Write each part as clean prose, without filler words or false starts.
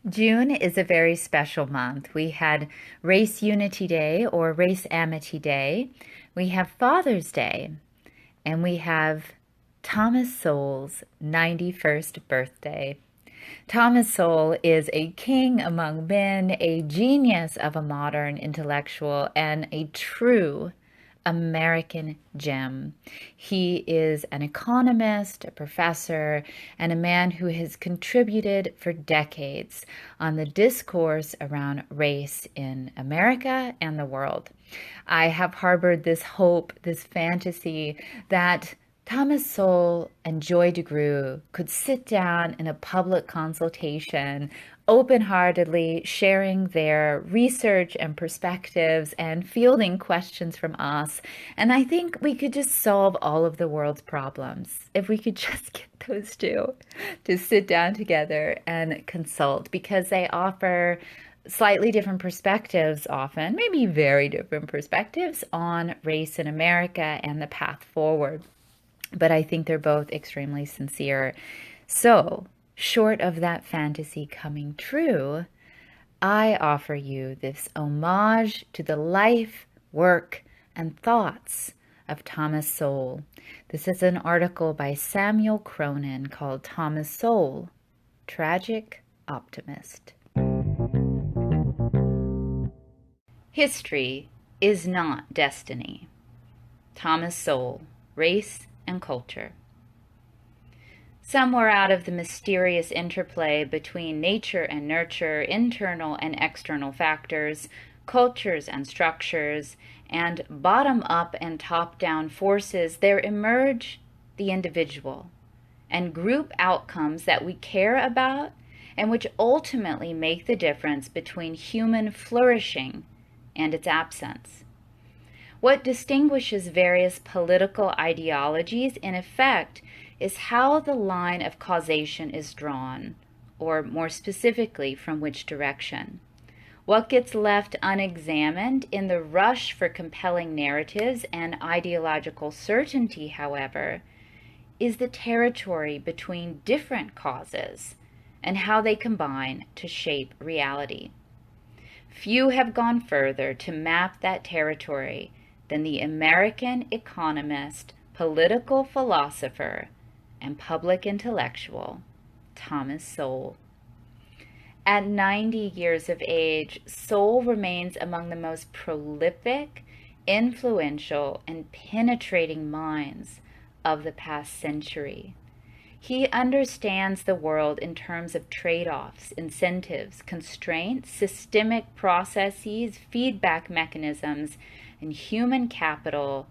June is a very special month. We had Race Unity Day or Race Amity Day. We have Father's Day, and we have Thomas Sowell's 91st birthday. Thomas Sowell is a king among men, a genius of a modern intellectual, and a true American gem. He is an economist, a professor, and a man who has contributed for decades on the discourse around race in America and the world. I have harbored this hope, this fantasy that Thomas Sowell and Joy DeGruy could sit down in a public consultation, open-heartedly sharing their research and perspectives and fielding questions from us. And I think we could just solve all of the world's problems if we could just get those two to sit down together and consult, because they offer slightly different perspectives often, maybe very different perspectives on race in America and the path forward. But I think they're both extremely sincere. So, short of that fantasy coming true, I offer you this homage to the life, work, and thoughts of Thomas Sowell. This is an article by Samuel Cronin called Thomas Sowell, Tragic Optimist. History is not destiny. Thomas Sowell, Race and Culture. Somewhere out of the mysterious interplay between nature and nurture, internal and external factors, cultures and structures, and bottom-up and top-down forces, there emerge the individual and group outcomes that we care about and which ultimately make the difference between human flourishing and its absence. What distinguishes various political ideologies, in effect, is how the line of causation is drawn, or more specifically, from which direction. What gets left unexamined in the rush for compelling narratives and ideological certainty, however, is the territory between different causes and how they combine to shape reality. Few have gone further to map that territory than the American economist, political philosopher, and public intellectual, Thomas Sowell. At 90 years of age, Sowell remains among the most prolific, influential, and penetrating minds of the past century. He understands the world in terms of trade-offs, incentives, constraints, systemic processes, feedback mechanisms, and human capital,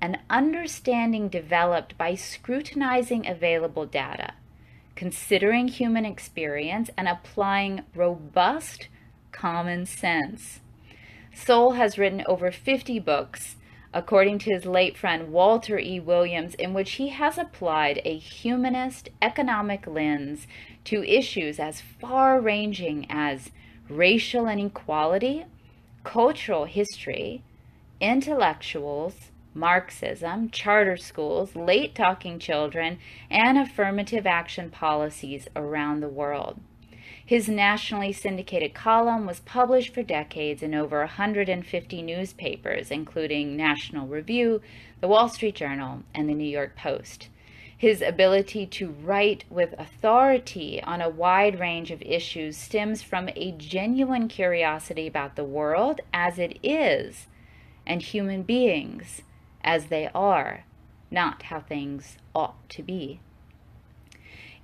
an understanding developed by scrutinizing available data, considering human experience, and applying robust common sense. Sowell has written over 50 books, according to his late friend Walter E. Williams, in which he has applied a humanist economic lens to issues as far-ranging as racial inequality, cultural history, intellectuals, Marxism, charter schools, late talking children, and affirmative action policies around the world. His nationally syndicated column was published for decades in over 150 newspapers, including National Review, The Wall Street Journal, and The New York Post. His ability to write with authority on a wide range of issues stems from a genuine curiosity about the world as it is, and human beings as they are, not how things ought to be.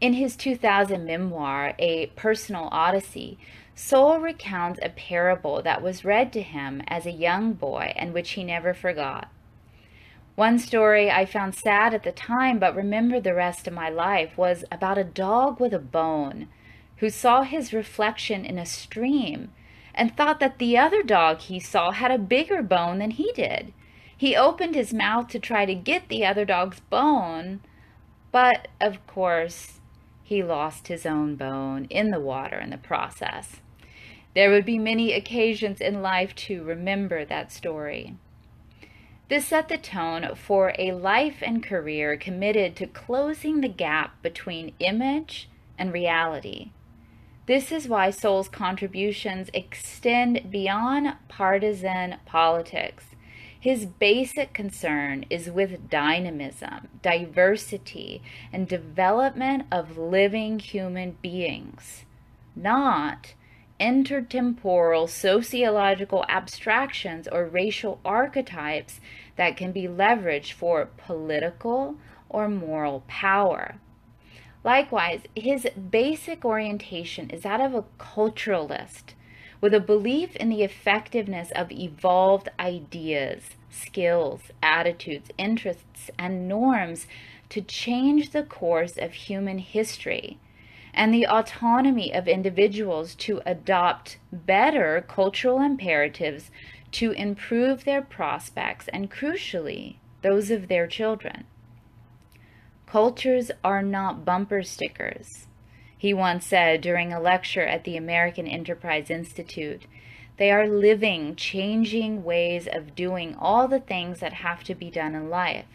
In his 2000 memoir, A Personal Odyssey, Sowell recounts a parable that was read to him as a young boy and which he never forgot. One story I found sad at the time but remembered the rest of my life was about a dog with a bone who saw his reflection in a stream and thought that the other dog he saw had a bigger bone than he did. He opened his mouth to try to get the other dog's bone, but of course, he lost his own bone in the water in the process. There would be many occasions in life to remember that story. This set the tone for a life and career committed to closing the gap between image and reality, This is why Sowell's contributions extend beyond partisan politics. His basic concern is with dynamism, diversity, and development of living human beings, not intertemporal sociological abstractions or racial archetypes that can be leveraged for political or moral power. Likewise, his basic orientation is that of a culturalist, with a belief in the effectiveness of evolved ideas, skills, attitudes, interests, and norms to change the course of human history, and the autonomy of individuals to adopt better cultural imperatives to improve their prospects and, crucially, those of their children. Cultures are not bumper stickers, he once said during a lecture at the American Enterprise Institute. They are living, changing ways of doing all the things that have to be done in life.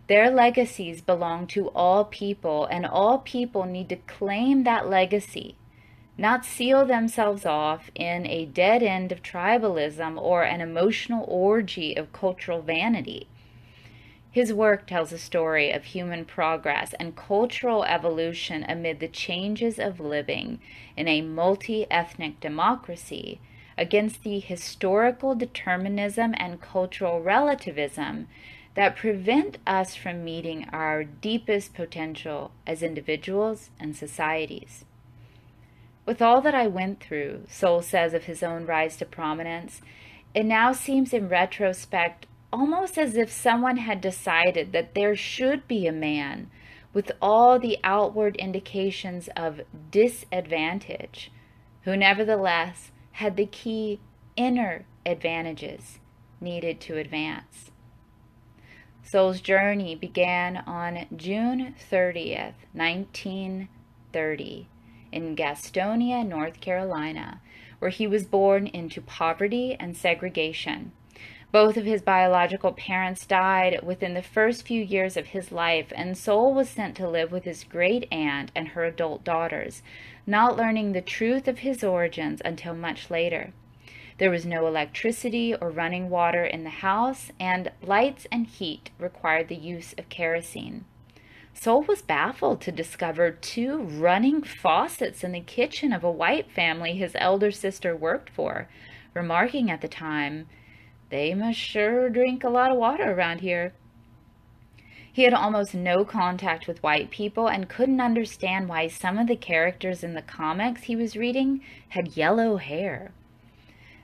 Their legacies belong to all people, and all people need to claim that legacy, not seal themselves off in a dead end of tribalism or an emotional orgy of cultural vanity. His work tells a story of human progress and cultural evolution amid the changes of living in a multi-ethnic democracy against the historical determinism and cultural relativism that prevent us from meeting our deepest potential as individuals and societies. With all that I went through, Sowell says of his own rise to prominence, it now seems in retrospect almost as if someone had decided that there should be a man with all the outward indications of disadvantage, who nevertheless had the key inner advantages needed to advance. Sowell's journey began on June 30th, 1930, in Gastonia, North Carolina, where he was born into poverty and segregation. Both of his biological parents died within the first few years of his life, and Sowell was sent to live with his great aunt and her adult daughters, not learning the truth of his origins until much later. There was no electricity or running water in the house, and lights and heat required the use of kerosene. Sowell was baffled to discover 2 running faucets in the kitchen of a white family his elder sister worked for, remarking at the time, "They must sure drink a lot of water around here." He had almost no contact with white people and couldn't understand why some of the characters in the comics he was reading had yellow hair.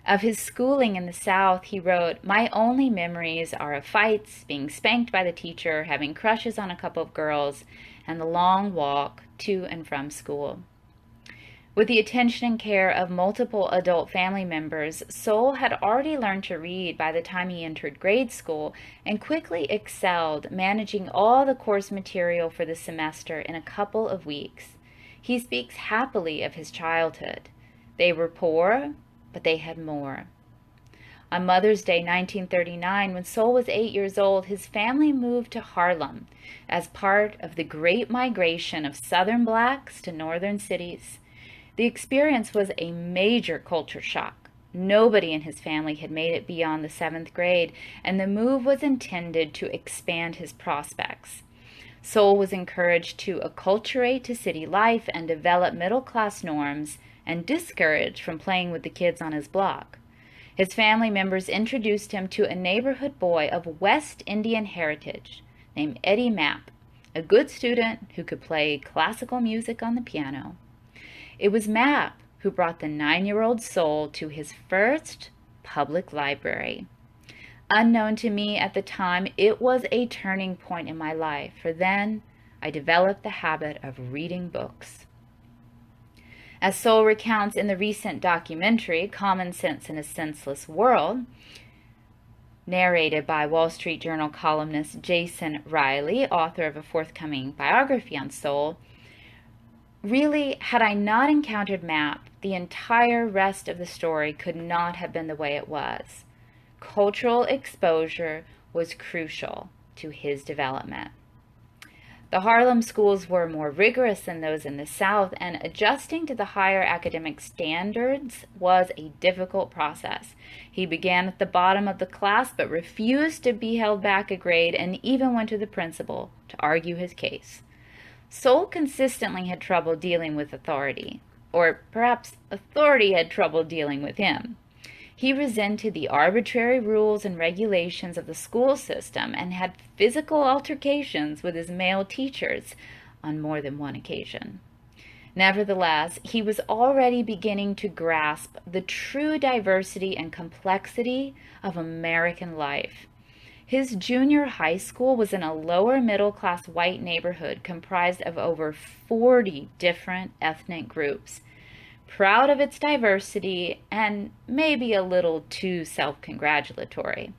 Of his schooling in the South, he wrote, "My only memories are of fights, being spanked by the teacher, having crushes on a couple of girls, and the long walk to and from school." With the attention and care of multiple adult family members, Sowell had already learned to read by the time he entered grade school and quickly excelled, managing all the course material for the semester in a couple of weeks. He speaks happily of his childhood. They were poor, but they had more. On Mother's Day 1939, when Sowell was 8 years old, his family moved to Harlem as part of the Great Migration of Southern blacks to northern cities. The experience was a major culture shock. Nobody in his family had made it beyond the 7th grade, and the move was intended to expand his prospects. Sowell was encouraged to acculturate to city life and develop middle-class norms, and discouraged from playing with the kids on his block. His family members introduced him to a neighborhood boy of West Indian heritage named Eddie Mapp, a good student who could play classical music on the piano. It was Mapp who brought the 9-year-old Sowell to his first public library. Unknown to me at the time, it was a turning point in my life, for then I developed the habit of reading books. As Sowell recounts in the recent documentary, Common Sense in a Senseless World, narrated by Wall Street Journal columnist Jason Riley, author of a forthcoming biography on Sowell, really, had I not encountered Mapp, the entire rest of the story could not have been the way it was. Cultural exposure was crucial to his development. The Harlem schools were more rigorous than those in the South, and adjusting to the higher academic standards was a difficult process. He began at the bottom of the class but refused to be held back a grade and even went to the principal to argue his case. Sowell consistently had trouble dealing with authority, or perhaps authority had trouble dealing with him. He resented the arbitrary rules and regulations of the school system and had physical altercations with his male teachers on more than one occasion. Nevertheless, he was already beginning to grasp the true diversity and complexity of American life. His junior high school was in a lower middle-class white neighborhood comprised of over 40 different ethnic groups. Proud of its diversity and maybe a little too self-congratulatory.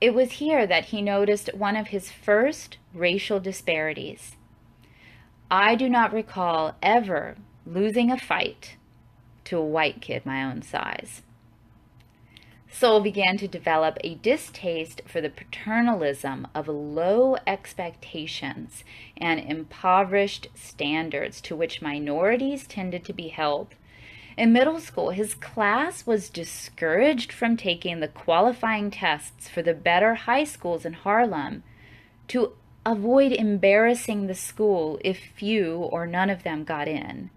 It was here that he noticed one of his first racial disparities. I do not recall ever losing a fight to a white kid my own size. Sowell began to develop a distaste for the paternalism of low expectations and impoverished standards to which minorities tended to be held. In middle school, his class was discouraged from taking the qualifying tests for the better high schools in Harlem to avoid embarrassing the school if few or none of them got in.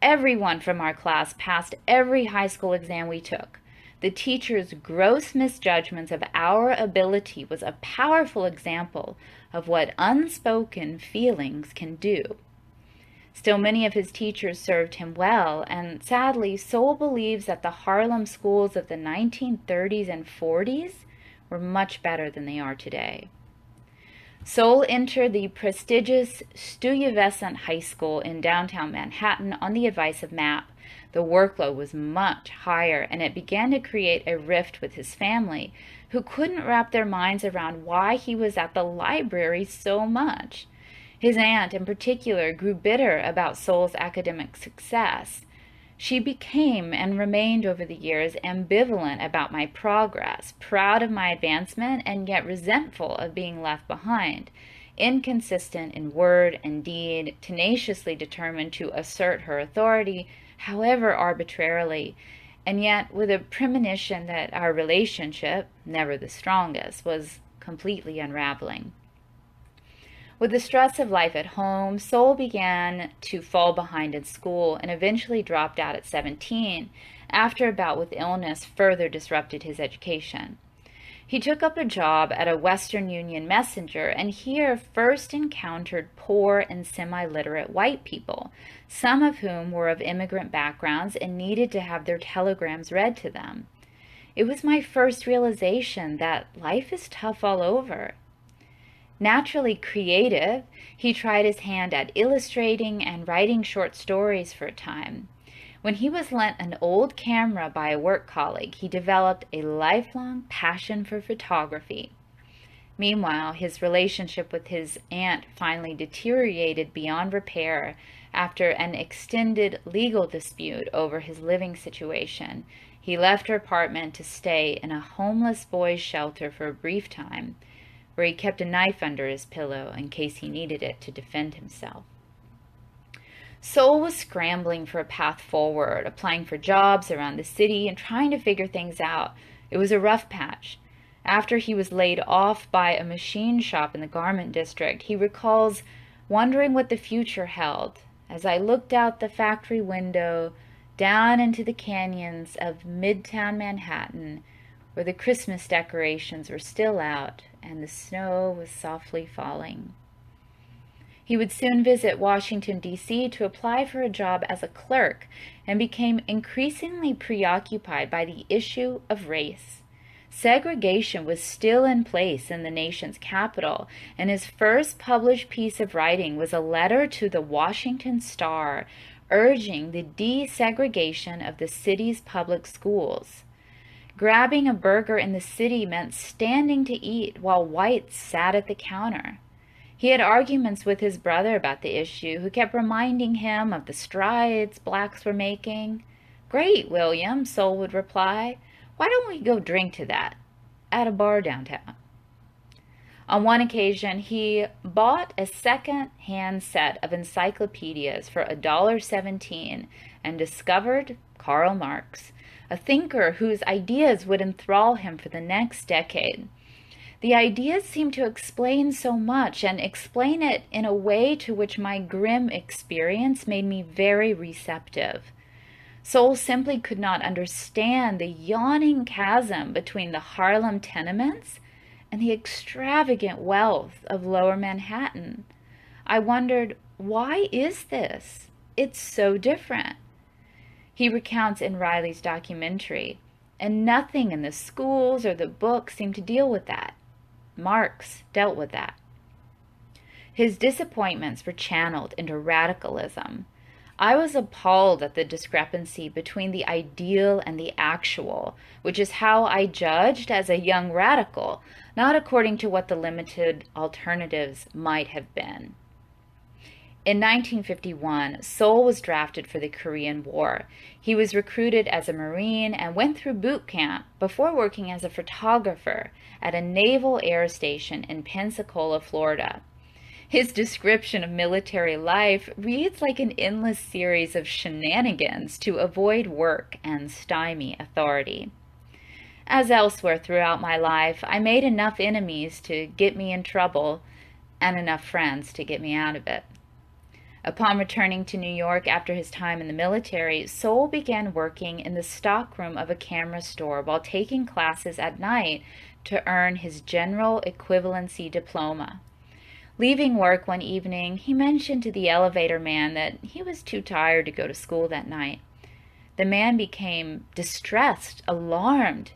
Everyone from our class passed every high school exam we took. The teacher's gross misjudgments of our ability was a powerful example of what unspoken feelings can do. Still, many of his teachers served him well, and sadly, Sowell believes that the Harlem schools of the 1930s and 40s were much better than they are today. Sowell entered the prestigious Stuyvesant High School in downtown Manhattan on the advice of Mapp. The workload was much higher, and it began to create a rift with his family, who couldn't wrap their minds around why he was at the library so much. His aunt, in particular, grew bitter about Sowell's academic success. She became, and remained over the years, ambivalent about my progress, proud of my advancement, and yet resentful of being left behind, inconsistent in word and deed, tenaciously determined to assert her authority, however arbitrarily, and yet with a premonition that our relationship, never the strongest, was completely unraveling. With the stress of life at home, Sowell began to fall behind in school and eventually dropped out at 17 after a bout with illness further disrupted his education. He took up a job at a Western Union messenger and here first encountered poor and semi-literate white people, some of whom were of immigrant backgrounds and needed to have their telegrams read to them. It was my first realization that life is tough all over. Naturally creative, he tried his hand at illustrating and writing short stories for a time. When he was lent an old camera by a work colleague, he developed a lifelong passion for photography. Meanwhile, his relationship with his aunt finally deteriorated beyond repair after an extended legal dispute over his living situation. He left her apartment to stay in a homeless boys' shelter for a brief time, where he kept a knife under his pillow in case he needed it to defend himself. Sowell was scrambling for a path forward, applying for jobs around the city and trying to figure things out. It was a rough patch. After he was laid off by a machine shop in the garment district, he recalls wondering what the future held. As I looked out the factory window, down into the canyons of Midtown Manhattan, where the Christmas decorations were still out and the snow was softly falling. He would soon visit Washington, D.C. to apply for a job as a clerk and became increasingly preoccupied by the issue of race. Segregation was still in place in the nation's capital, and his first published piece of writing was a letter to the Washington Star urging the desegregation of the city's public schools. Grabbing a burger in the city meant standing to eat while whites sat at the counter. He had arguments with his brother about the issue, who kept reminding him of the strides blacks were making. "Great, William," Sowell would reply. "Why don't we go drink to that at a bar downtown?" On one occasion, he bought a second-hand set of encyclopedias for $1.17 and discovered Karl Marx, a thinker whose ideas would enthrall him for the next decade. The ideas seemed to explain so much and explain it in a way to which my grim experience made me very receptive. Sowell simply could not understand the yawning chasm between the Harlem tenements and the extravagant wealth of Lower Manhattan. I wondered, why is this? It's so different. He recounts in Riley's documentary, and nothing in the schools or the books seemed to deal with that. Marx dealt with that. His disappointments were channeled into radicalism. I was appalled at the discrepancy between the ideal and the actual, which is how I judged as a young radical, not according to what the limited alternatives might have been. In 1951, Sowell was drafted for the Korean War. He was recruited as a Marine and went through boot camp before working as a photographer at a naval air station in Pensacola, Florida. His description of military life reads like an endless series of shenanigans to avoid work and stymie authority. As elsewhere throughout my life, I made enough enemies to get me in trouble and enough friends to get me out of it. Upon returning to New York after his time in the military, Sowell began working in the stockroom of a camera store while taking classes at night to earn his general equivalency diploma. Leaving work one evening, he mentioned to the elevator man that he was too tired to go to school that night. The man became distressed, alarmed,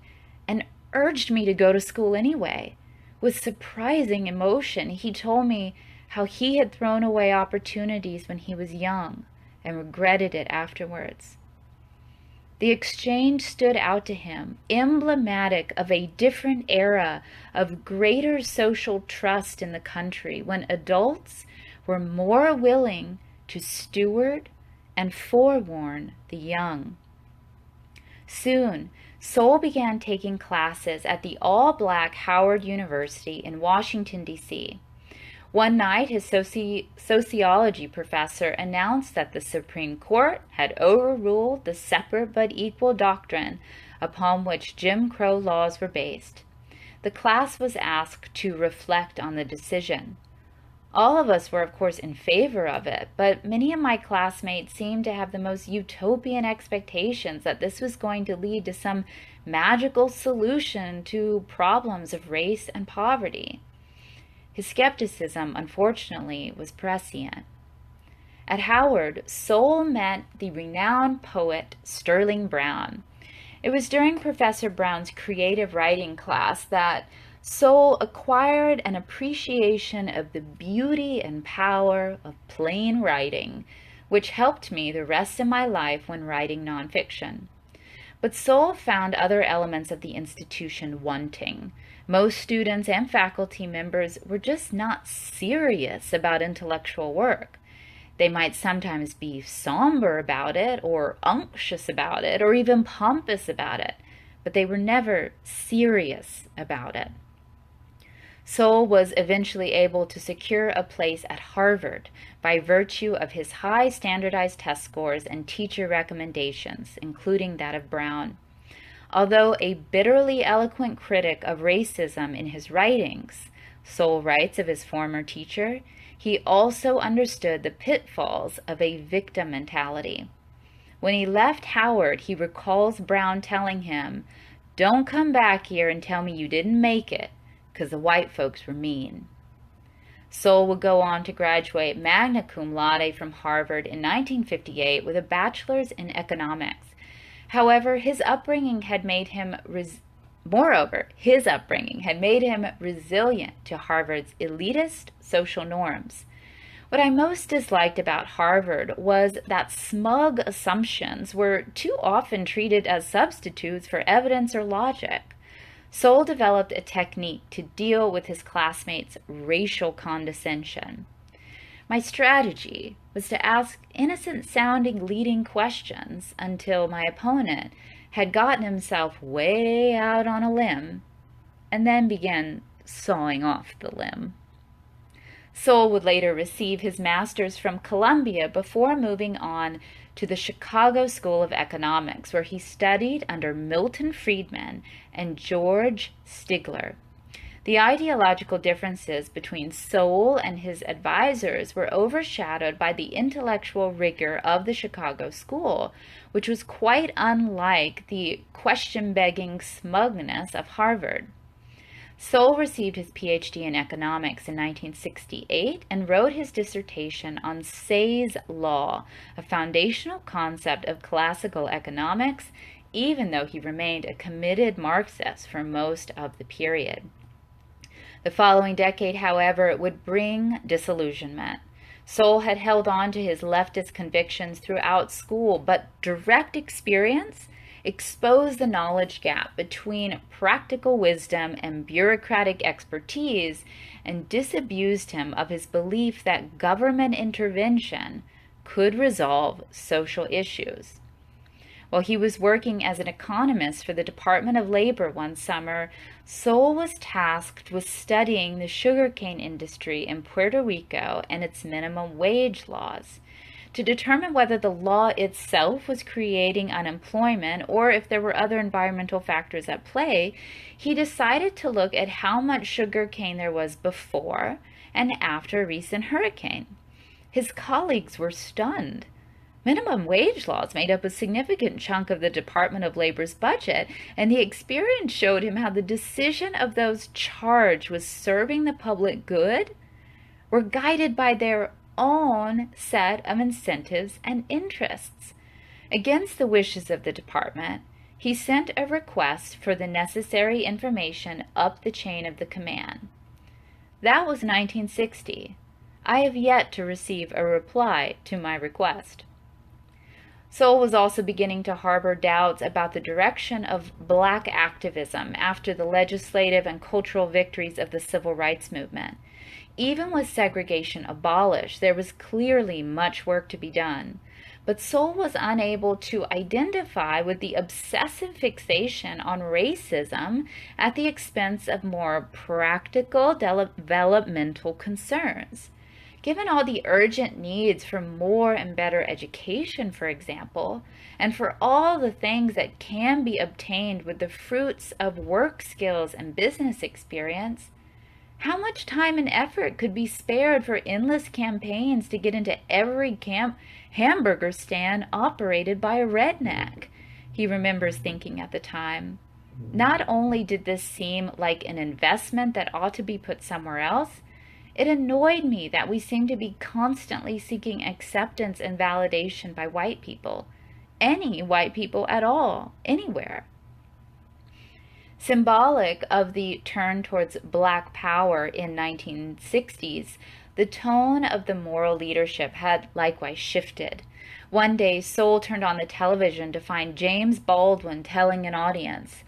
and urged me to go to school anyway. With surprising emotion, he told me how he had thrown away opportunities when he was young and regretted it afterwards. The exchange stood out to him, emblematic of a different era of greater social trust in the country, when adults were more willing to steward and forewarn the young. Soon, Sowell began taking classes at the all-black Howard University in Washington, D.C. One night, his sociology professor announced that the Supreme Court had overruled the separate but equal doctrine upon which Jim Crow laws were based. The class was asked to reflect on the decision. All of us were, of course, in favor of it, but many of my classmates seemed to have the most utopian expectations that this was going to lead to some magical solution to problems of race and poverty. His skepticism, unfortunately, was prescient. At Howard, Sowell met the renowned poet Sterling Brown. It was during Professor Brown's creative writing class that Sowell acquired an appreciation of the beauty and power of plain writing, which helped me the rest of my life when writing nonfiction. But Sowell found other elements of the institution wanting. Most students and faculty members were just not serious about intellectual work. They might sometimes be somber about it, or unctuous about it, or even pompous about it, but they were never serious about it. Sowell was eventually able to secure a place at Harvard by virtue of his high standardized test scores and teacher recommendations, including that of Brown. Although a bitterly eloquent critic of racism in his writings, Sowell writes of his former teacher, he also understood the pitfalls of a victim mentality. When he left Howard, he recalls Brown telling him, "Don't come back here and tell me you didn't make it, because the white folks were mean." Sowell would go on to graduate magna cum laude from Harvard in 1958 with a bachelor's in economics. However, his upbringing had made him resilient to Harvard's elitist social norms. What I most disliked about Harvard was that smug assumptions were too often treated as substitutes for evidence or logic. Sowell developed a technique to deal with his classmates' racial condescension. My strategy was to ask innocent-sounding leading questions until my opponent had gotten himself way out on a limb, and then begin sawing off the limb. Sowell would later receive his master's from Columbia before moving on to the Chicago School of Economics, where he studied under Milton Friedman and George Stigler. The ideological differences between Sowell and his advisors were overshadowed by the intellectual rigor of the Chicago School, which was quite unlike the question-begging smugness of Harvard. Sowell received his PhD in economics in 1968 and wrote his dissertation on Say's law, a foundational concept of classical economics, even though he remained a committed Marxist for most of the period. The following decade, however, would bring disillusionment. Sowell had held on to his leftist convictions throughout school, but direct experience exposed the knowledge gap between practical wisdom and bureaucratic expertise and disabused him of his belief that government intervention could resolve social issues. While he was working as an economist for the Department of Labor one summer, Sowell was tasked with studying the sugarcane industry in Puerto Rico and its minimum wage laws. To determine whether the law itself was creating unemployment or if there were other environmental factors at play, he decided to look at how much sugarcane there was before and after a recent hurricane. His colleagues were stunned. Minimum wage laws made up a significant chunk of the Department of Labor's budget, and the experience showed him how the decision of those charged with serving the public good were guided by their own set of incentives and interests. Against the wishes of the department, he sent a request for the necessary information up the chain of the command. That was 1960. I have yet to receive a reply to my request. Sowell was also beginning to harbor doubts about the direction of black activism after the legislative and cultural victories of the civil rights movement. Even with segregation abolished, there was clearly much work to be done. But Sowell was unable to identify with the obsessive fixation on racism at the expense of more practical developmental concerns. Given all the urgent needs for more and better education, for example, and for all the things that can be obtained with the fruits of work skills and business experience, how much time and effort could be spared for endless campaigns to get into every hamburger stand operated by a redneck? He remembers thinking at the time. Not only did this seem like an investment that ought to be put somewhere else, it annoyed me that we seemed to be constantly seeking acceptance and validation by white people. Any white people at all, anywhere. Symbolic of the turn towards black power in 1960s, the tone of the moral leadership had likewise shifted. One day, Sowell turned on the television to find James Baldwin telling an audience,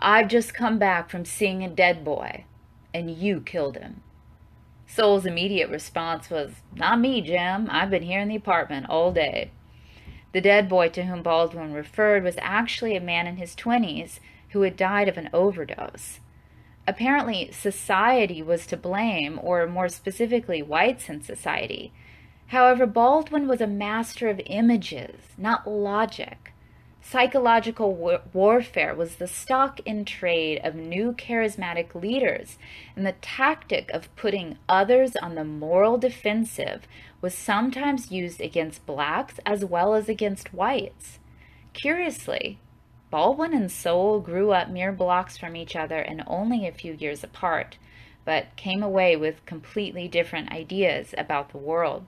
"I've just come back from seeing a dead boy, and you killed him." Sowell's immediate response was, "Not me, Jim. I've been here in the apartment all day." The dead boy to whom Baldwin referred was actually a man in his 20s who had died of an overdose. Apparently, society was to blame, or more specifically, whites in society. However, Baldwin was a master of images, not logic. Psychological warfare was the stock in trade of new charismatic leaders, and the tactic of putting others on the moral defensive was sometimes used against blacks as well as against whites. Curiously, Baldwin and Sowell grew up mere blocks from each other and only a few years apart, but came away with completely different ideas about the world.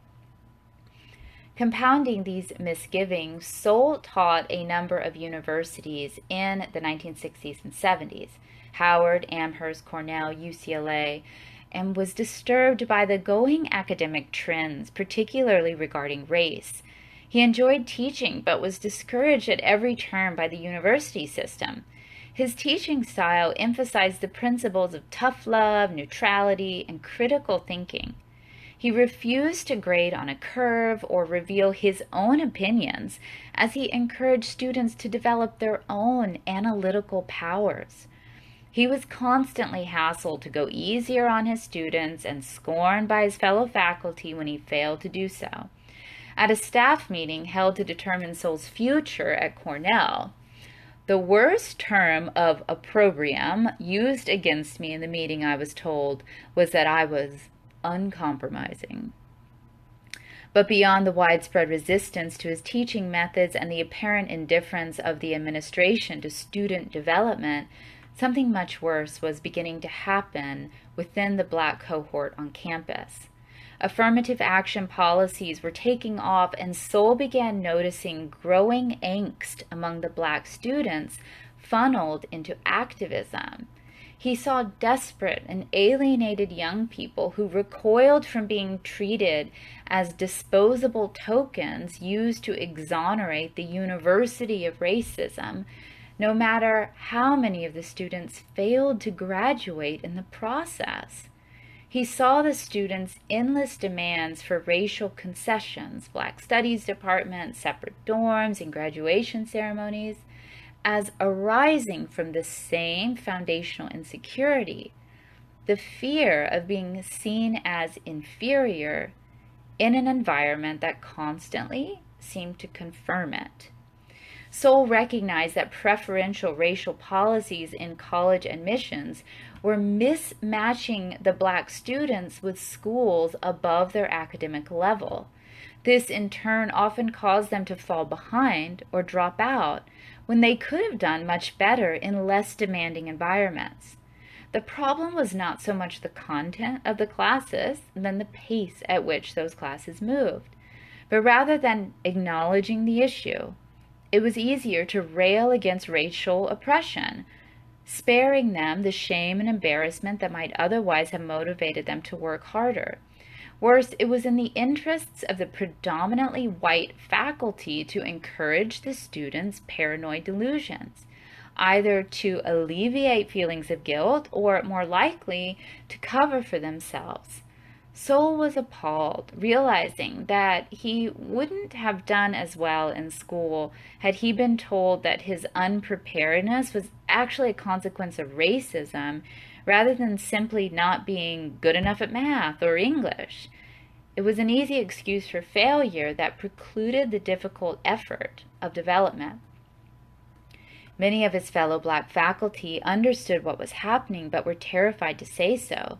Compounding these misgivings, Sowell taught a number of universities in the 1960s and 70s, Howard, Amherst, Cornell, UCLA, and was disturbed by the going academic trends, particularly regarding race. He enjoyed teaching, but was discouraged at every turn by the university system. His teaching style emphasized the principles of tough love, neutrality, and critical thinking. He refused to grade on a curve or reveal his own opinions, as he encouraged students to develop their own analytical powers. He was constantly hassled to go easier on his students and scorned by his fellow faculty when he failed to do so. At a staff meeting held to determine Sowell's future at Cornell, the worst term of opprobrium used against me in the meeting, I was told, was that I was uncompromising. But beyond the widespread resistance to his teaching methods and the apparent indifference of the administration to student development, something much worse was beginning to happen within the Black cohort on campus. Affirmative action policies were taking off, and Sowell began noticing growing angst among the Black students funneled into activism. He saw desperate and alienated young people who recoiled from being treated as disposable tokens used to exonerate the university of racism, no matter how many of the students failed to graduate in the process. He saw the students' endless demands for racial concessions, Black Studies departments, separate dorms, and graduation ceremonies, as arising from the same foundational insecurity, the fear of being seen as inferior in an environment that constantly seemed to confirm it. Sowell recognized that preferential racial policies in college admissions were mismatching the Black students with schools above their academic level. This in turn often caused them to fall behind or drop out when they could have done much better in less demanding environments. The problem was not so much the content of the classes than the pace at which those classes moved. But rather than acknowledging the issue, it was easier to rail against racial oppression, sparing them the shame and embarrassment that might otherwise have motivated them to work harder. Worse, it was in the interests of the predominantly white faculty to encourage the students' paranoid delusions, either to alleviate feelings of guilt or, more likely, to cover for themselves. Sowell was appalled, realizing that he wouldn't have done as well in school had he been told that his unpreparedness was actually a consequence of racism rather than simply not being good enough at math or English. It was an easy excuse for failure that precluded the difficult effort of development. Many of his fellow Black faculty understood what was happening but were terrified to say so.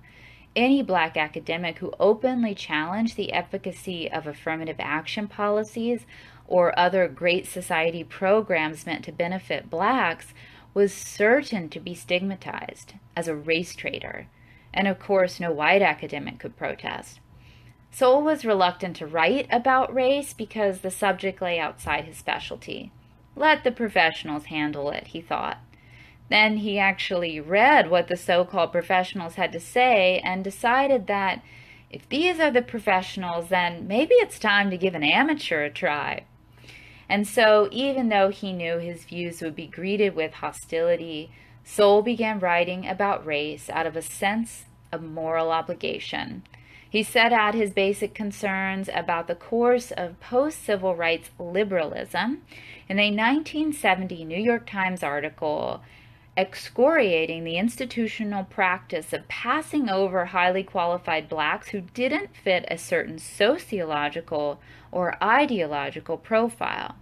Any Black academic who openly challenged the efficacy of affirmative action policies or other Great Society programs meant to benefit Blacks was certain to be stigmatized as a race traitor, and of course no white academic could protest. Sowell was reluctant to write about race because the subject lay outside his specialty. Let the professionals handle it, he thought. Then he actually read what the so-called professionals had to say and decided that if these are the professionals, then maybe it's time to give an amateur a try. And so, even though he knew his views would be greeted with hostility, Sowell began writing about race out of a sense of moral obligation. He set out his basic concerns about the course of post-civil rights liberalism in a 1970 New York Times article excoriating the institutional practice of passing over highly qualified Blacks who didn't fit a certain sociological or ideological profile.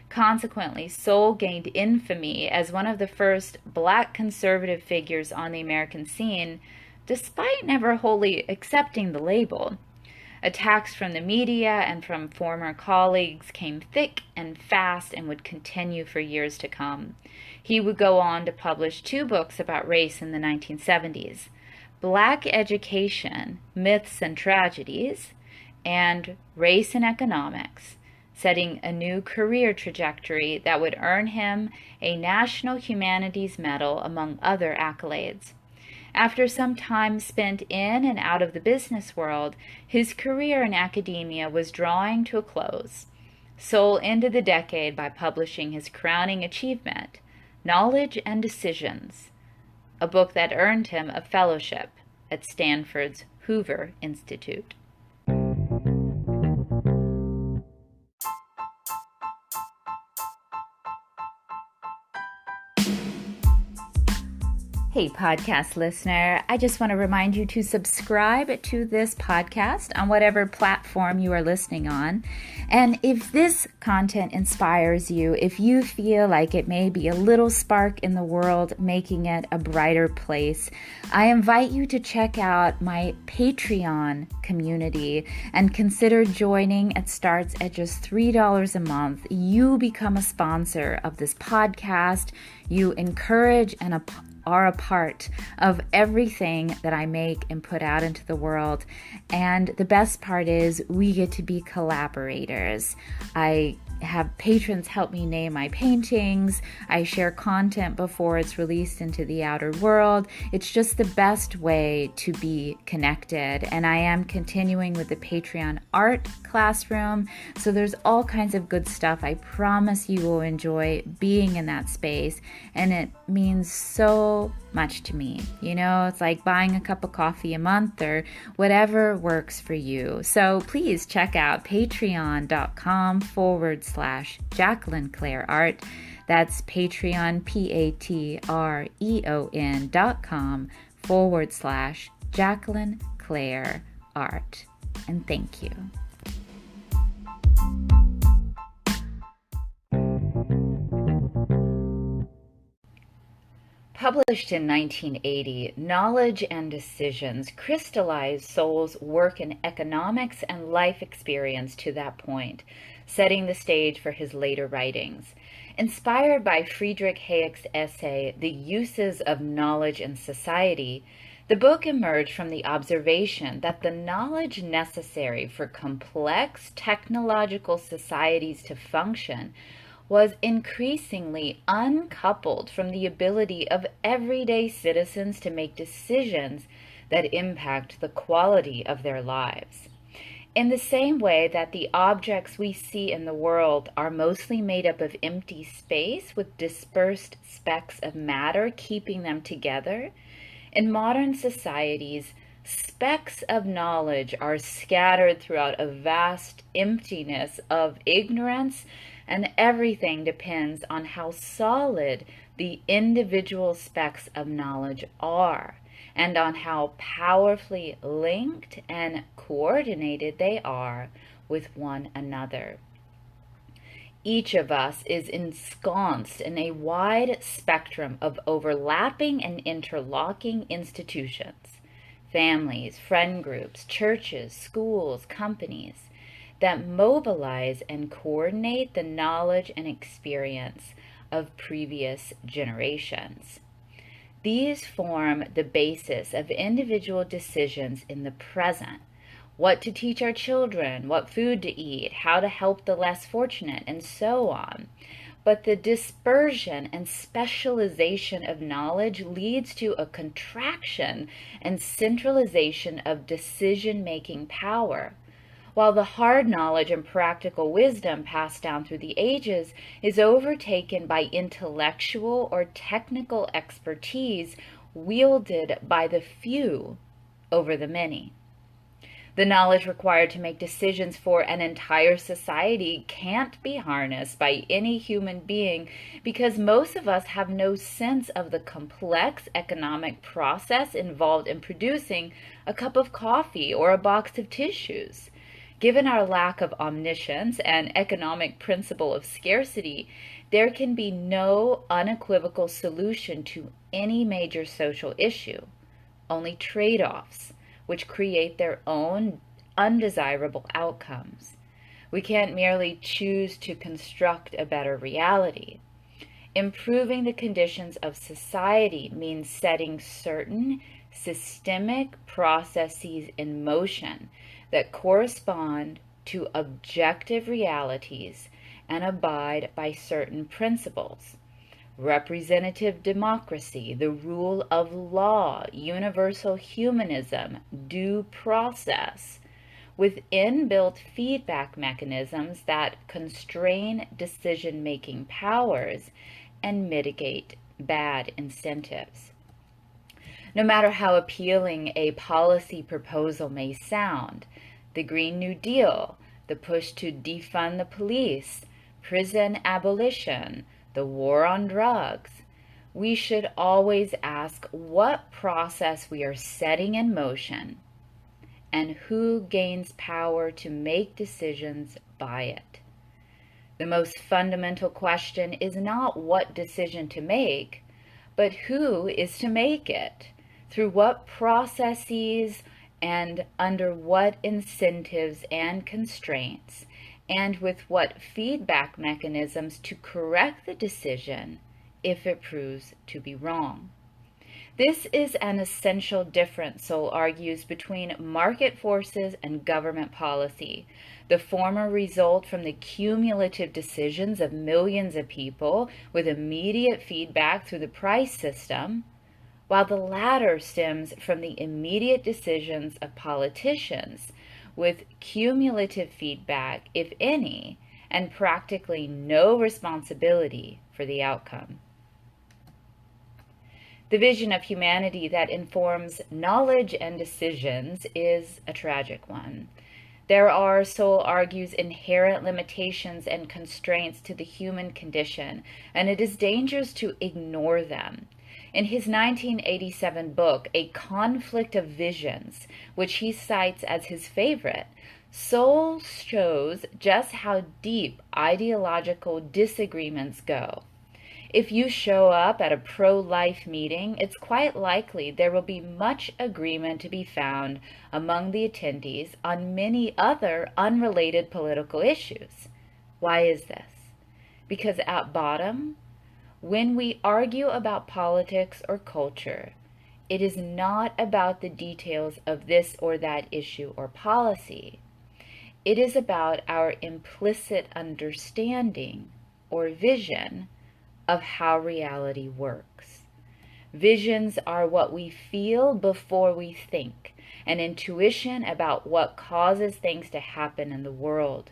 Consequently, Sowell gained infamy as one of the first Black conservative figures on the American scene, despite never wholly accepting the label. Attacks from the media and from former colleagues came thick and fast and would continue for years to come. He would go on to publish 2 books about race in the 1970s, Black Education, Myths and Tragedies, and Race and Economics, setting a new career trajectory that would earn him a National Humanities Medal, among other accolades. After some time spent in and out of the business world, his career in academia was drawing to a close. Sowell ended the decade by publishing his crowning achievement, Knowledge and Decisions, a book that earned him a fellowship at Stanford's Hoover Institute. Hey, podcast listener, I just want to remind you to subscribe to this podcast on whatever platform you are listening on. And if this content inspires you, if you feel like it may be a little spark in the world, making it a brighter place, I invite you to check out my Patreon community and consider joining. It starts at just $3 a month. You become a sponsor of this podcast. You encourage and are a part of everything that I make and put out into the world. And the best part is we get to be collaborators. I have patrons help me name my paintings. I share content before it's released into the outer world. It's just the best way to be connected. And I am continuing with the Patreon art classroom. So there's all kinds of good stuff. I promise you will enjoy being in that space. And it means so much to me. You know, it's like buying a cup of coffee a month or whatever works for you. So please check out patreon.com/Jacqueline Claire Art. That's Patreon, patreon.com/Jacqueline Claire Art. And thank you. Published in 1980, Knowledge and Decisions crystallized Sowell's work in economics and life experience to that point, setting the stage for his later writings. Inspired by Friedrich Hayek's essay, The Uses of Knowledge in Society, the book emerged from the observation that the knowledge necessary for complex technological societies to function was increasingly uncoupled from the ability of everyday citizens to make decisions that impact the quality of their lives. In the same way that the objects we see in the world are mostly made up of empty space with dispersed specks of matter keeping them together, in modern societies, specks of knowledge are scattered throughout a vast emptiness of ignorance, and everything depends on how solid the individual specks of knowledge are, and on how powerfully linked and coordinated they are with one another. Each of us is ensconced in a wide spectrum of overlapping and interlocking institutions, families, friend groups, churches, schools, companies, that mobilize and coordinate the knowledge and experience of previous generations. These form the basis of individual decisions in the present: what to teach our children, what food to eat, how to help the less fortunate, and so on. But the dispersion and specialization of knowledge leads to a contraction and centralization of decision-making power, while the hard knowledge and practical wisdom passed down through the ages is overtaken by intellectual or technical expertise wielded by the few over the many. The knowledge required to make decisions for an entire society can't be harnessed by any human being because most of us have no sense of the complex economic process involved in producing a cup of coffee or a box of tissues. Given our lack of omniscience and economic principle of scarcity, there can be no unequivocal solution to any major social issue, only trade-offs, which create their own undesirable outcomes. We can't merely choose to construct a better reality. Improving the conditions of society means setting certain systemic processes in motion that correspond to objective realities and abide by certain principles: representative democracy, the rule of law, universal humanism, due process, with inbuilt feedback mechanisms that constrain decision-making powers and mitigate bad incentives. No matter how appealing a policy proposal may sound, the Green New Deal, the push to defund the police, prison abolition, the war on drugs, we should always ask what process we are setting in motion and who gains power to make decisions by it. The most fundamental question is not what decision to make, but who is to make it, through what processes and under what incentives and constraints, and with what feedback mechanisms to correct the decision if it proves to be wrong. This is an essential difference, Sowell argues, between market forces and government policy. The former result from the cumulative decisions of millions of people with immediate feedback through the price system, while the latter stems from the immediate decisions of politicians with cumulative feedback, if any, and practically no responsibility for the outcome. The vision of humanity that informs knowledge and decisions is a tragic one. There are, Sowell argues, inherent limitations and constraints to the human condition, and it is dangerous to ignore them. In his 1987 book, A Conflict of Visions, which he cites as his favorite, Sowell shows just how deep ideological disagreements go. If you show up at a pro-life meeting, it's quite likely there will be much agreement to be found among the attendees on many other unrelated political issues. Why is this? Because at bottom, when we argue about politics or culture, it is not about the details of this or that issue or policy. It is about our implicit understanding or vision of how reality works. Visions are what we feel before we think, an intuition about what causes things to happen in the world.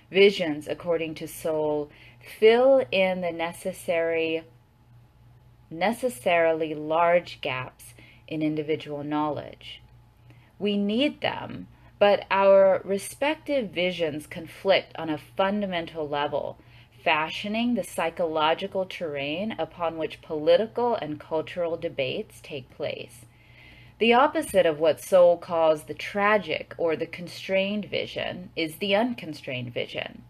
Visions, according to Sowell, fill in the necessarily large gaps in individual knowledge. We need them, but our respective visions conflict on a fundamental level, fashioning the psychological terrain upon which political and cultural debates take place. The opposite of what Sowell calls the tragic or the constrained vision is the unconstrained vision.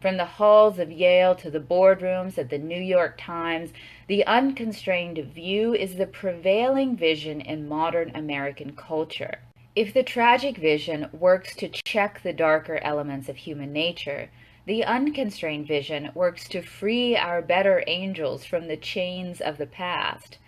From the halls of Yale to the boardrooms of the New York Times, the unconstrained view is the prevailing vision in modern American culture. If the tragic vision works to check the darker elements of human nature, the unconstrained vision works to free our better angels from the chains of the past,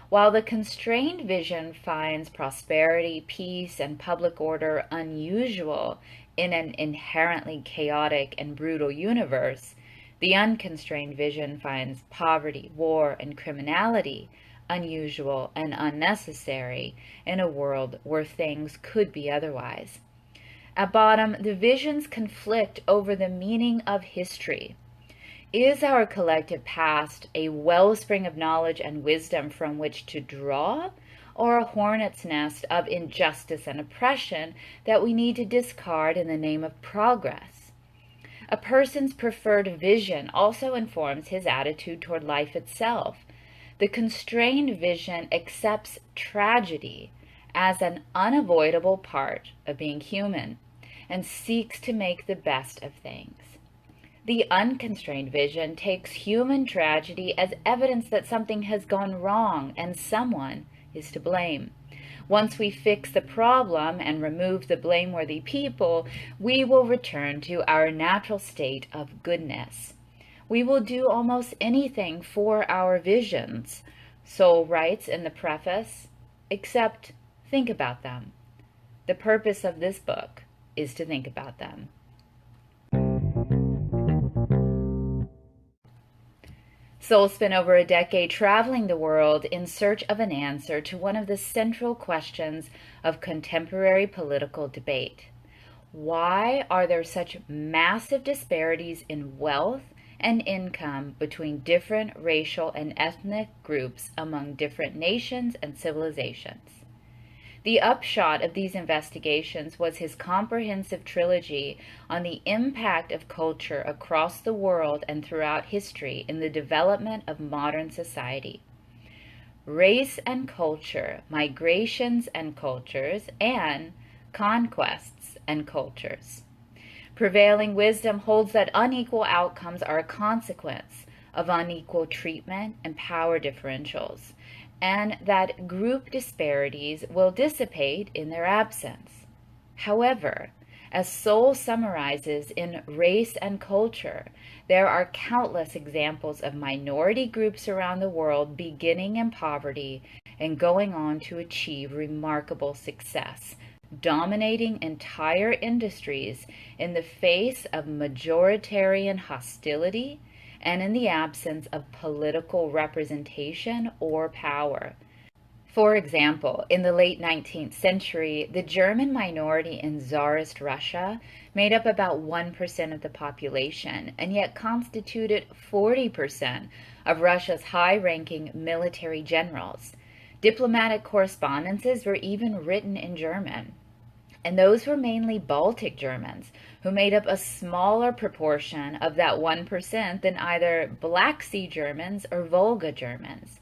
while the constrained vision finds prosperity, peace, and public order unusual in an inherently chaotic and brutal universe. The unconstrained vision finds poverty, war, and criminality unusual and unnecessary in a world where things could be otherwise. At bottom, the visions conflict over the meaning of history. Is our collective past a wellspring of knowledge and wisdom from which to draw, or a hornet's nest of injustice and oppression that we need to discard in the name of progress? A person's preferred vision also informs his attitude toward life itself. The constrained vision accepts tragedy as an unavoidable part of being human and seeks to make the best of things. The unconstrained vision takes human tragedy as evidence that something has gone wrong and someone is to blame. Once we fix the problem and remove the blameworthy people, we will return to our natural state of goodness. We will do almost anything for our visions, Sowell writes in the preface, except think about them. The purpose of this book is to think about them. Sowell spent over a decade traveling the world in search of an answer to one of the central questions of contemporary political debate. Why are there such massive disparities in wealth and income between different racial and ethnic groups among different nations and civilizations? The upshot of these investigations was his comprehensive trilogy on the impact of culture across the world and throughout history in the development of modern society. race and culture, migrations and cultures, and conquests and cultures. Prevailing wisdom holds that unequal outcomes are a consequence of unequal treatment and power differentials, and that group disparities will dissipate in their absence. However, as Sowell summarizes in Race and Culture, there are countless examples of minority groups around the world beginning in poverty and going on to achieve remarkable success, dominating entire industries in the face of majoritarian hostility and in the absence of political representation or power. For example, in the late 19th century, the German minority in Tsarist Russia made up about 1% of the population and yet constituted 40% of Russia's high-ranking military generals. Diplomatic correspondences were even written in German. And those were mainly Baltic Germans, who made up a smaller proportion of that 1% than either Black Sea Germans or Volga Germans.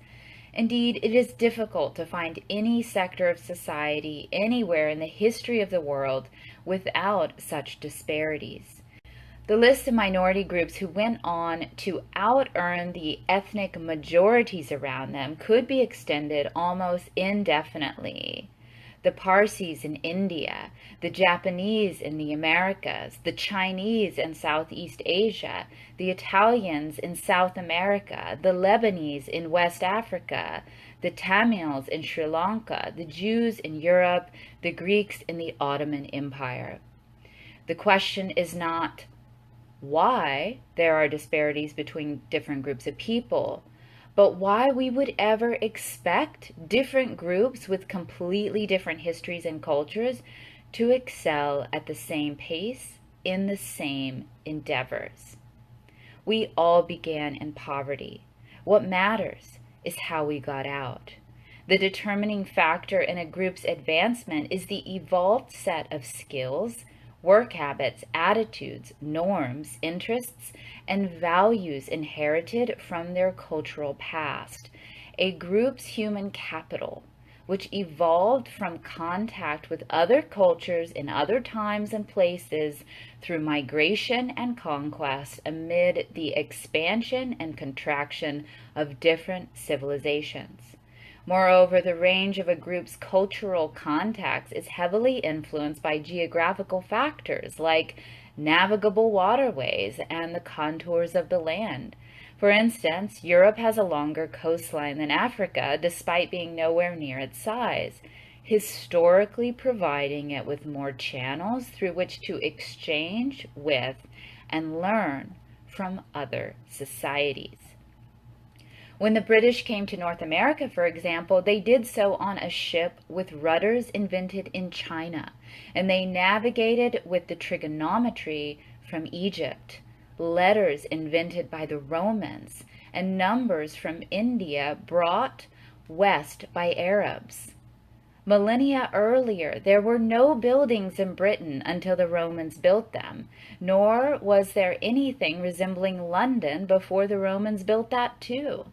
Indeed, it is difficult to find any sector of society anywhere in the history of the world without such disparities. The list of minority groups who went on to out-earn the ethnic majorities around them could be extended almost indefinitely. The Parsis in India, the Japanese in the Americas, the Chinese in Southeast Asia, the Italians in South America, the Lebanese in West Africa, the Tamils in Sri Lanka, the Jews in Europe, the Greeks in the Ottoman Empire. The question is not why there are disparities between different groups of people, but why we would ever expect different groups with completely different histories and cultures to excel at the same pace in the same endeavors. We all began in poverty. What matters is how we got out. The determining factor in a group's advancement is the evolved set of skills, work habits, attitudes, norms, interests, and values inherited from their cultural past. A group's human capital, which evolved from contact with other cultures in other times and places through migration and conquest amid the expansion and contraction of different civilizations. Moreover, the range of a group's cultural contacts is heavily influenced by geographical factors like navigable waterways and the contours of the land. For instance, Europe has a longer coastline than Africa, despite being nowhere near its size, historically providing it with more channels through which to exchange with and learn from other societies. When the British came to North America, for example, they did so on a ship with rudders invented in China, and they navigated with the trigonometry from Egypt, letters invented by the Romans, and numbers from India brought west by Arabs. Millennia earlier, there were no buildings in Britain until the Romans built them, nor was there anything resembling London before the Romans built that too.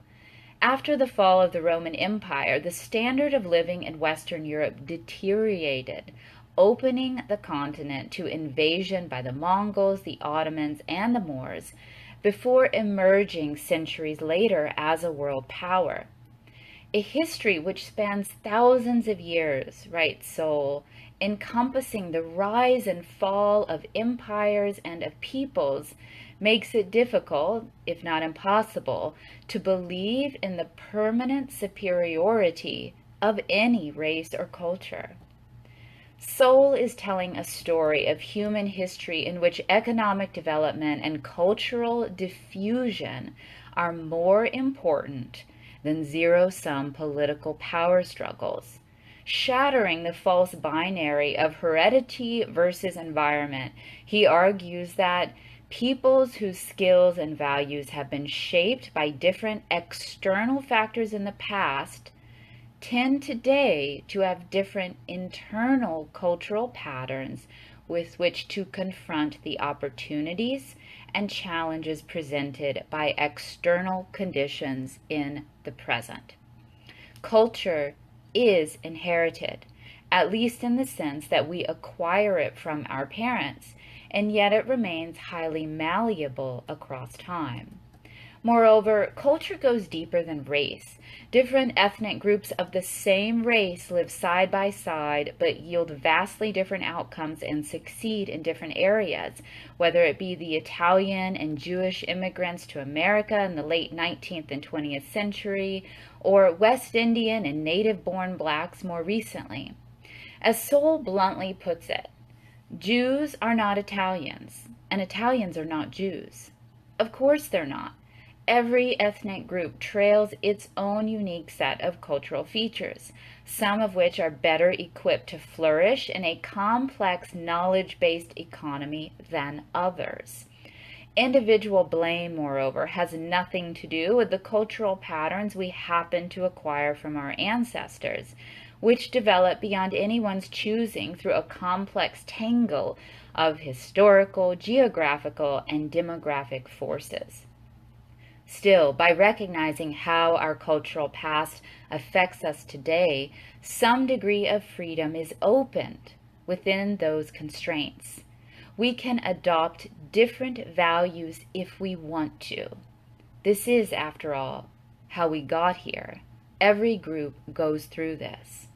After the fall of the Roman Empire, the standard of living in Western Europe deteriorated, opening the continent to invasion by the Mongols, the Ottomans, and the Moors, before emerging centuries later as a world power. A history which spans thousands of years, writes Sowell, encompassing the rise and fall of empires and of peoples, makes it difficult, if not impossible, to believe in the permanent superiority of any race or culture. Sowell is telling a story of human history in which economic development and cultural diffusion are more important than zero-sum political power struggles, shattering the false binary of heredity versus environment. He argues that peoples whose skills and values have been shaped by different external factors in the past tend today to have different internal cultural patterns with which to confront the opportunities and challenges presented by external conditions in the present. Culture is inherited, at least in the sense that we acquire it from our parents, and yet it remains highly malleable across time. Moreover, culture goes deeper than race. Different ethnic groups of the same race live side by side but yield vastly different outcomes and succeed in different areas, whether it be the Italian and Jewish immigrants to America in the late 19th and 20th century, or West Indian and native-born blacks more recently. As Sowell bluntly puts it, Jews are not Italians, and Italians are not Jews. Of course they're not. Every ethnic group trails its own unique set of cultural features, some of which are better equipped to flourish in a complex knowledge-based economy than others. Individual blame, moreover, has nothing to do with the cultural patterns we happen to acquire from our ancestors, which develop beyond anyone's choosing through a complex tangle of historical, geographical, and demographic forces. Still, by recognizing how our cultural past affects us today, some degree of freedom is opened within those constraints. We can adopt different values if we want to. This is, after all, how we got here. Every group goes through this.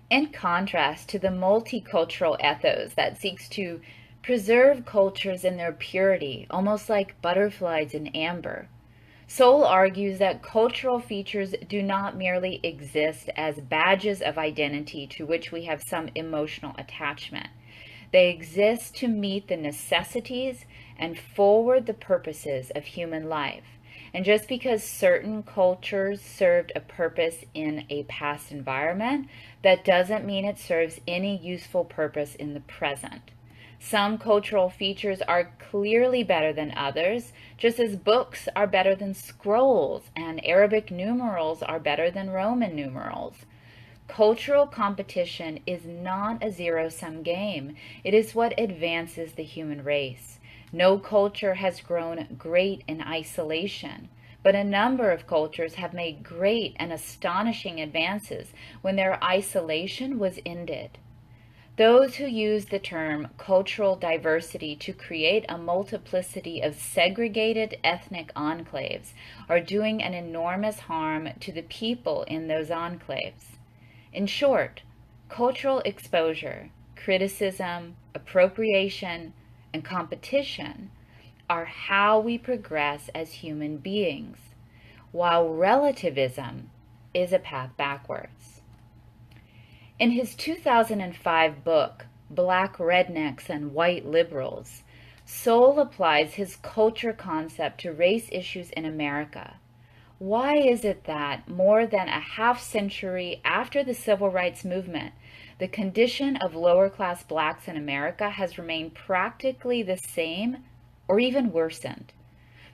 In contrast to the multicultural ethos that seeks to preserve cultures in their purity, almost like butterflies in amber, Sowell argues that cultural features do not merely exist as badges of identity to which we have some emotional attachment. They exist to meet the necessities and forward the purposes of human life. And just because certain cultures served a purpose in a past environment, that doesn't mean it serves any useful purpose in the present. Some cultural features are clearly better than others, just as books are better than scrolls and Arabic numerals are better than Roman numerals. Cultural competition is not a zero-sum game. It is what advances the human race. No culture has grown great in isolation, but a number of cultures have made great and astonishing advances when their isolation was ended. Those who use the term cultural diversity to create a multiplicity of segregated ethnic enclaves are doing an enormous harm to the people in those enclaves. In short, cultural exposure, criticism, appropriation, and competition are how we progress as human beings, while relativism is a path backwards. In his 2005 book, Black Rednecks and White Liberals, Sowell applies his culture concept to race issues in America. Why is it that, more than a half century after the Civil Rights Movement, the condition of lower-class blacks in America has remained practically the same or even worsened?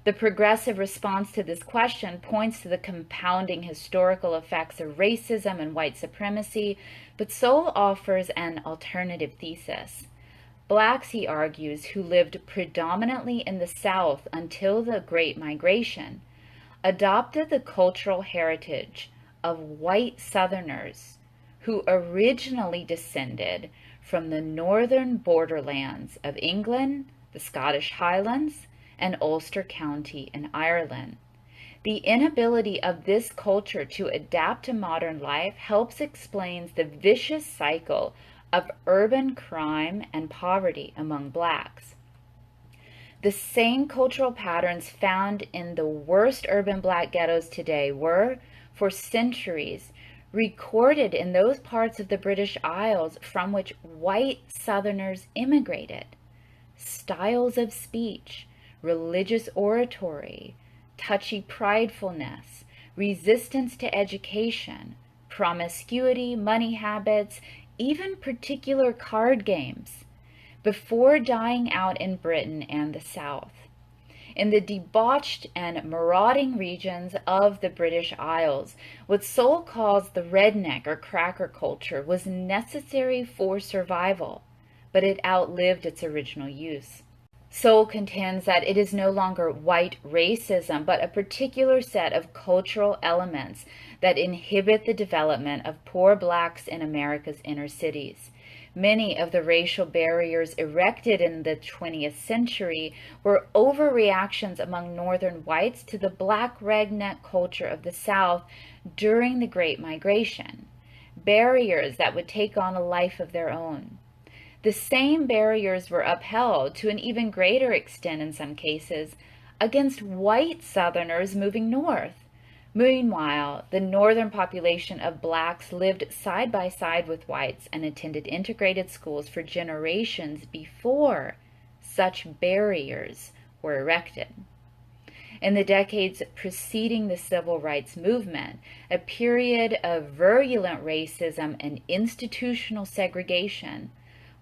The progressive response to this question points to the compounding historical effects of racism and white supremacy, but Sowell offers an alternative thesis. Blacks, he argues, who lived predominantly in the South until the Great Migration, adopted the cultural heritage of white Southerners who originally descended from the northern borderlands of England, the Scottish Highlands, and Ulster County in Ireland. The inability of this culture to adapt to modern life helps explain the vicious cycle of urban crime and poverty among blacks. The same cultural patterns found in the worst urban black ghettos today were, for centuries, recorded in those parts of the British Isles from which white Southerners immigrated. Styles of speech, religious oratory, touchy pridefulness, resistance to education, promiscuity, money habits, even particular card games, before dying out in Britain and the South. In the debauched and marauding regions of the British Isles, what Sowell calls the redneck or cracker culture was necessary for survival, but it outlived its original use. Sowell contends that it is no longer white racism, but a particular set of cultural elements that inhibit the development of poor blacks in America's inner cities. Many of the racial barriers erected in the 20th century were overreactions among Northern whites to the black redneck culture of the South during the Great Migration, barriers that would take on a life of their own. The same barriers were upheld, to an even greater extent in some cases, against white Southerners moving north. Meanwhile, the northern population of blacks lived side by side with whites and attended integrated schools for generations before such barriers were erected. In the decades preceding the civil rights movement, a period of virulent racism and institutional segregation,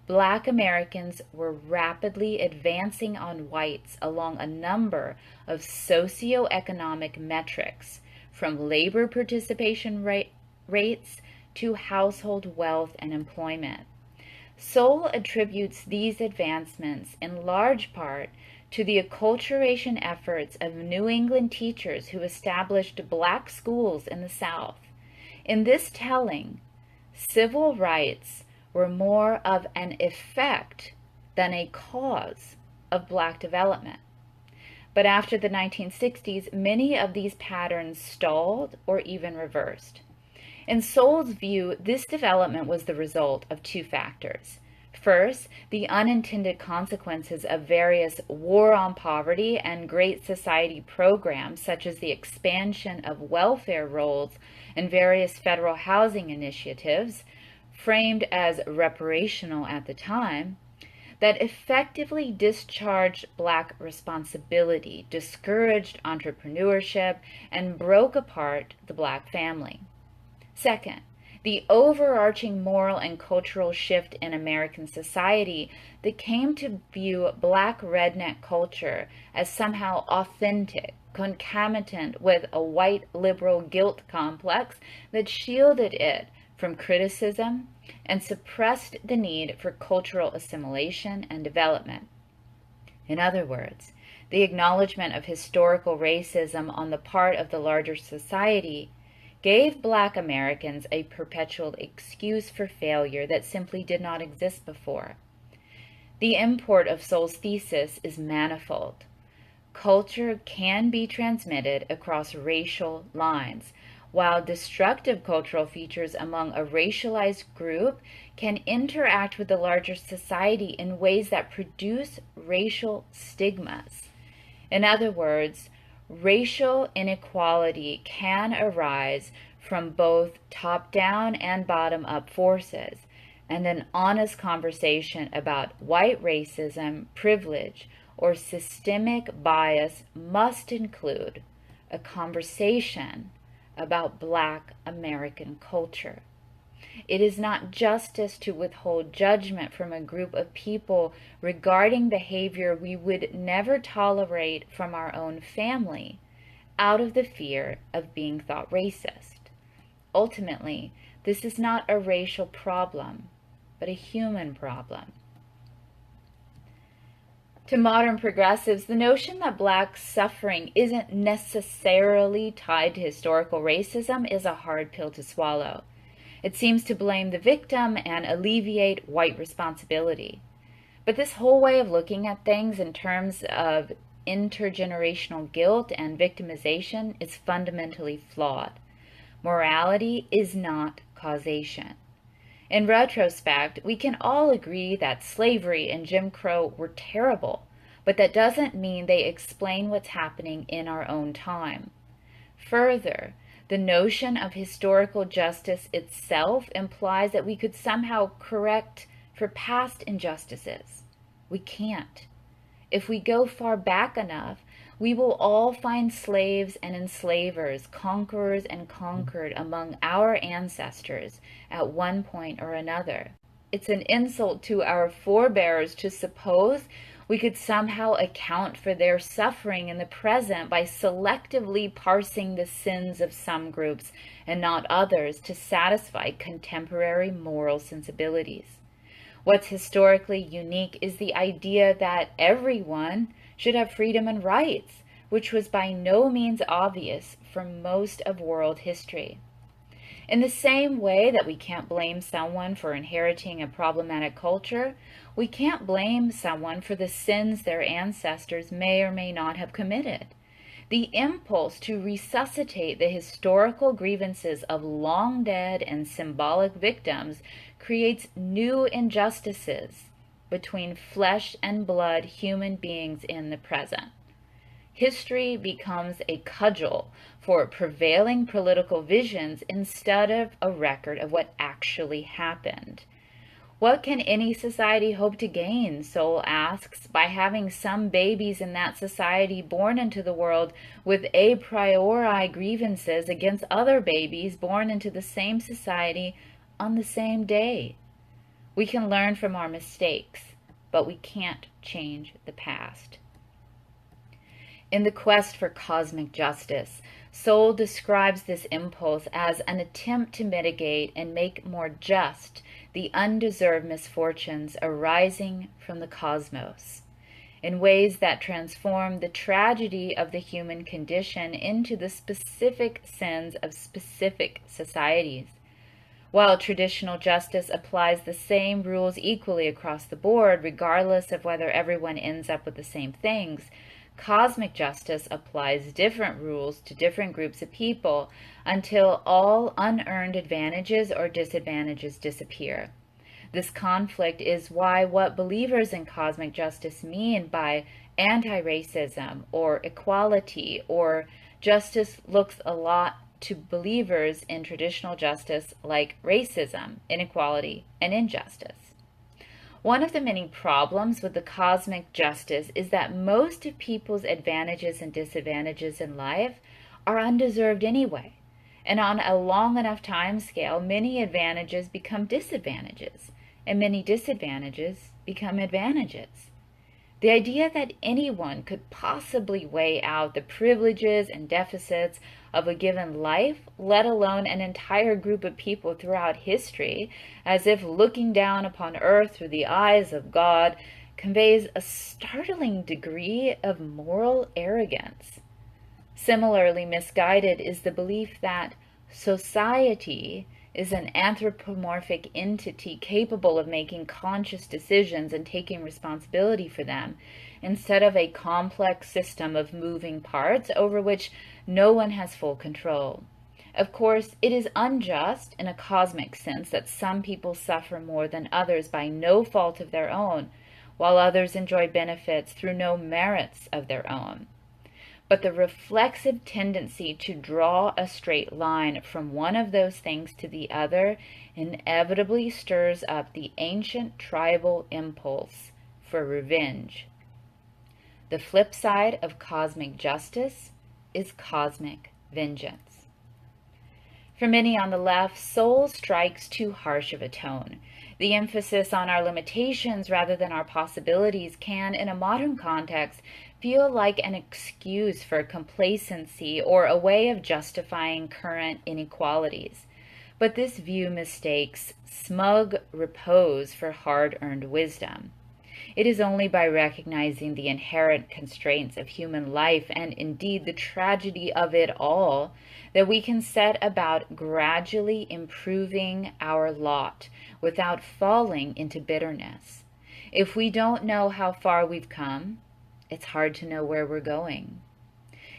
Black Americans were rapidly advancing on whites along a number of socioeconomic metrics, from labor participation rates to household wealth and employment. Sowell attributes these advancements in large part to the acculturation efforts of New England teachers who established black schools in the South. In this telling, civil rights were more of an effect than a cause of black development. But after the 1960s, many of these patterns stalled or even reversed. In Sowell's view, this development was the result of two factors. First, the unintended consequences of various war on poverty and Great Society programs, such as the expansion of welfare rolls and various federal housing initiatives, framed as reparational at the time, that effectively discharged black responsibility, discouraged entrepreneurship, and broke apart the black family. Second, the overarching moral and cultural shift in American society that came to view black redneck culture as somehow authentic, concomitant with a white liberal guilt complex that shielded it from criticism and suppressed the need for cultural assimilation and development. In other words, the acknowledgement of historical racism on the part of the larger society gave Black Americans a perpetual excuse for failure that simply did not exist before. The import of Sowell's thesis is manifold. Culture can be transmitted across racial lines, while destructive cultural features among a racialized group can interact with the larger society in ways that produce racial stigmas. In other words, racial inequality can arise from both top-down and bottom-up forces, and an honest conversation about white racism, privilege, or systemic bias must include a conversation about Black American culture. It is not justice to withhold judgment from a group of people regarding behavior we would never tolerate from our own family out of the fear of being thought racist. Ultimately, this is not a racial problem, but a human problem. To modern progressives, the notion that Black suffering isn't necessarily tied to historical racism is a hard pill to swallow. It seems to blame the victim and alleviate white responsibility. But this whole way of looking at things in terms of intergenerational guilt and victimization is fundamentally flawed. Morality is not causation. In retrospect, we can all agree that slavery and Jim Crow were terrible, but that doesn't mean they explain what's happening in our own time. Further, the notion of historical justice itself implies that we could somehow correct for past injustices. We can't. If we go far back enough, we will all find slaves and enslavers, conquerors and conquered among our ancestors at one point or another. It's an insult to our forebears to suppose we could somehow account for their suffering in the present by selectively parsing the sins of some groups and not others to satisfy contemporary moral sensibilities. What's historically unique is the idea that everyone should have freedom and rights, which was by no means obvious for most of world history. In the same way that we can't blame someone for inheriting a problematic culture, we can't blame someone for the sins their ancestors may or may not have committed. The impulse to resuscitate the historical grievances of long dead and symbolic victims creates new injustices between flesh and blood human beings in the present. History becomes a cudgel for prevailing political visions instead of a record of what actually happened. What can any society hope to gain, Sowell asks, by having some babies in that society born into the world with a priori grievances against other babies born into the same society on the same day? We can learn from our mistakes, but we can't change the past. In the quest for cosmic justice, Sowell describes this impulse as an attempt to mitigate and make more just the undeserved misfortunes arising from the cosmos, in ways that transform the tragedy of the human condition into the specific sins of specific societies. While traditional justice applies the same rules equally across the board, regardless of whether everyone ends up with the same things, cosmic justice applies different rules to different groups of people until all unearned advantages or disadvantages disappear. This conflict is why what believers in cosmic justice mean by anti-racism or equality or justice looks a lot to believers in traditional justice like racism, inequality, and injustice. One of the many problems with the cosmic justice is that most of people's advantages and disadvantages in life are undeserved anyway. And on a long enough time scale, many advantages become disadvantages, and many disadvantages become advantages. The idea that anyone could possibly weigh out the privileges and deficits of a given life, let alone an entire group of people throughout history, as if looking down upon earth through the eyes of God, conveys a startling degree of moral arrogance. Similarly misguided is the belief that society is an anthropomorphic entity capable of making conscious decisions and taking responsibility for them, instead of a complex system of moving parts over which no one has full control. Of course, it is unjust in a cosmic sense that some people suffer more than others by no fault of their own, while others enjoy benefits through no merits of their own. But the reflexive tendency to draw a straight line from one of those things to the other inevitably stirs up the ancient tribal impulse for revenge. The flip side of cosmic justice is cosmic vengeance. For many on the left, Sowell strikes too harsh of a tone. The emphasis on our limitations rather than our possibilities can, in a modern context, feel like an excuse for complacency or a way of justifying current inequalities. But this view mistakes smug repose for hard-earned wisdom. It is only by recognizing the inherent constraints of human life and indeed the tragedy of it all that we can set about gradually improving our lot without falling into bitterness. If we don't know how far we've come, it's hard to know where we're going.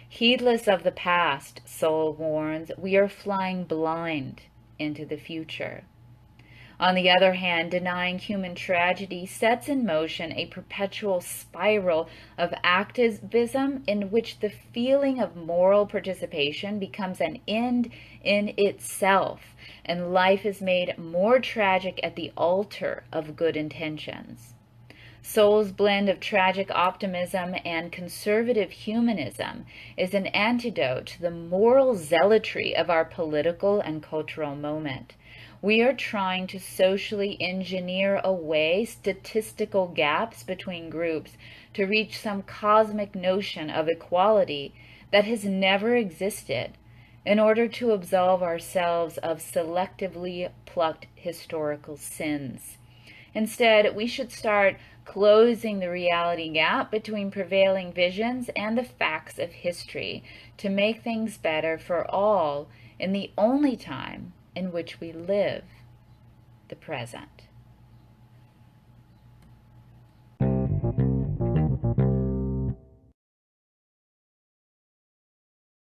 Heedless of the past, Sowell warns, we are flying blind into the future. On the other hand, denying human tragedy sets in motion a perpetual spiral of activism in which the feeling of moral participation becomes an end in itself, and life is made more tragic at the altar of good intentions. Sowell's blend of tragic optimism and conservative humanism is an antidote to the moral zealotry of our political and cultural moment. We are trying to socially engineer away statistical gaps between groups to reach some cosmic notion of equality that has never existed in order to absolve ourselves of selectively plucked historical sins. Instead, we should start closing the reality gap between prevailing visions and the facts of history to make things better for all in the only time in which we live, the present.